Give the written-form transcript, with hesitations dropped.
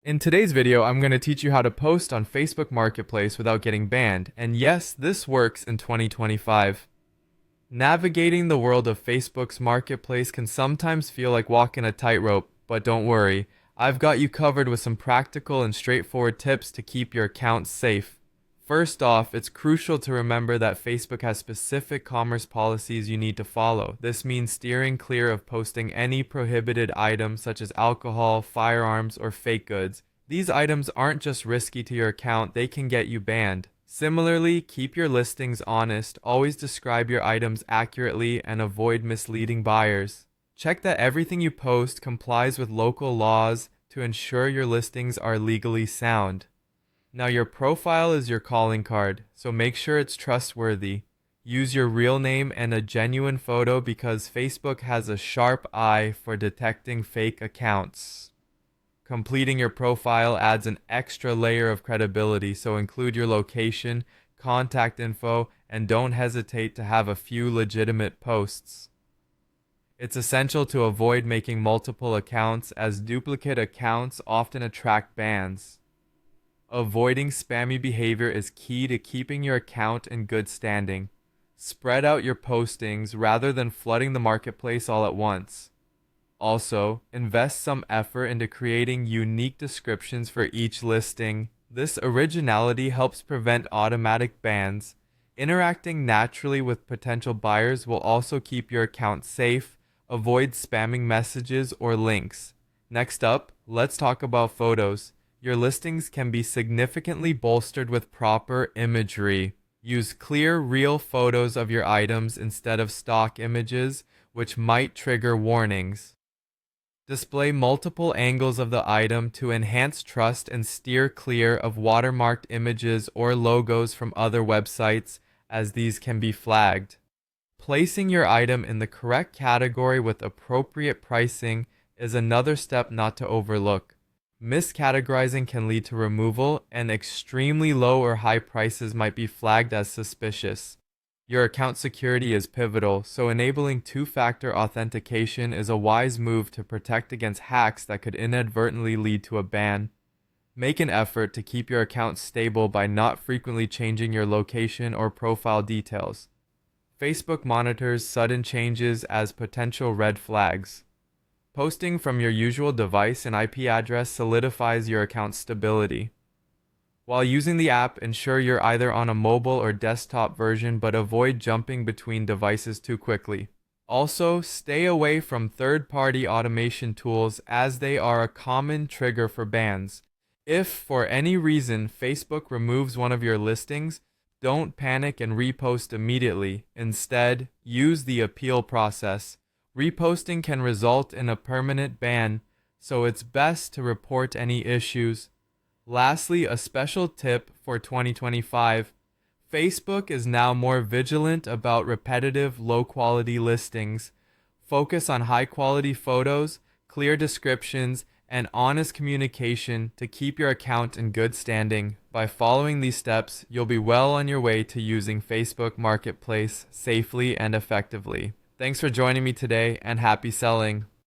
In today's video, I'm going to teach you how to post on Facebook Marketplace without getting banned, and yes, this works in 2025. Navigating the world of Facebook's Marketplace can sometimes feel like walking a tightrope, but don't worry, I've got you covered with some practical and straightforward tips to keep your account safe. First off, it's crucial to remember that Facebook has specific commerce policies you need to follow. This means steering clear of posting any prohibited items such as alcohol, firearms, or fake goods. These items aren't just risky to your account, they can get you banned. Similarly, keep your listings honest, always describe your items accurately, and avoid misleading buyers. Check that everything you post complies with local laws to ensure your listings are legally sound. Now, your profile is your calling card, so make sure it's trustworthy. Use your real name and a genuine photo because Facebook has a sharp eye for detecting fake accounts. Completing your profile adds an extra layer of credibility, so include your location, contact info, and don't hesitate to have a few legitimate posts. It's essential to avoid making multiple accounts as duplicate accounts often attract bans. Avoiding spammy behavior is key to keeping your account in good standing. Spread out your postings rather than flooding the marketplace all at once. Also, invest some effort into creating unique descriptions for each listing. This originality helps prevent automatic bans. Interacting naturally with potential buyers will also keep your account safe. Avoid spamming messages or links. Next up, let's talk about photos. Your listings can be significantly bolstered with proper imagery. Use clear, real photos of your items instead of stock images, which might trigger warnings. Display multiple angles of the item to enhance trust and steer clear of watermarked images or logos from other websites, as these can be flagged. Placing your item in the correct category with appropriate pricing is another step not to overlook. Miscategorizing can lead to removal, and extremely low or high prices might be flagged as suspicious. Your account security is pivotal, so enabling two-factor authentication is a wise move to protect against hacks that could inadvertently lead to a ban. Make an effort to keep your account stable by not frequently changing your location or profile details. Facebook monitors sudden changes as potential red flags. Posting from your usual device and IP address solidifies your account's stability. While using the app, ensure you're either on a mobile or desktop version, but avoid jumping between devices too quickly. Also, stay away from third-party automation tools as they are a common trigger for bans. If, for any reason, Facebook removes one of your listings, don't panic and repost immediately. Instead, use the appeal process. Reposting can result in a permanent ban, so it's best to report any issues. Lastly, a special tip for 2025. Facebook is now more vigilant about repetitive, low-quality listings. Focus on high-quality photos, clear descriptions, and honest communication to keep your account in good standing. By following these steps, you'll be well on your way to using Facebook Marketplace safely and effectively. Thanks for joining me today, and happy selling.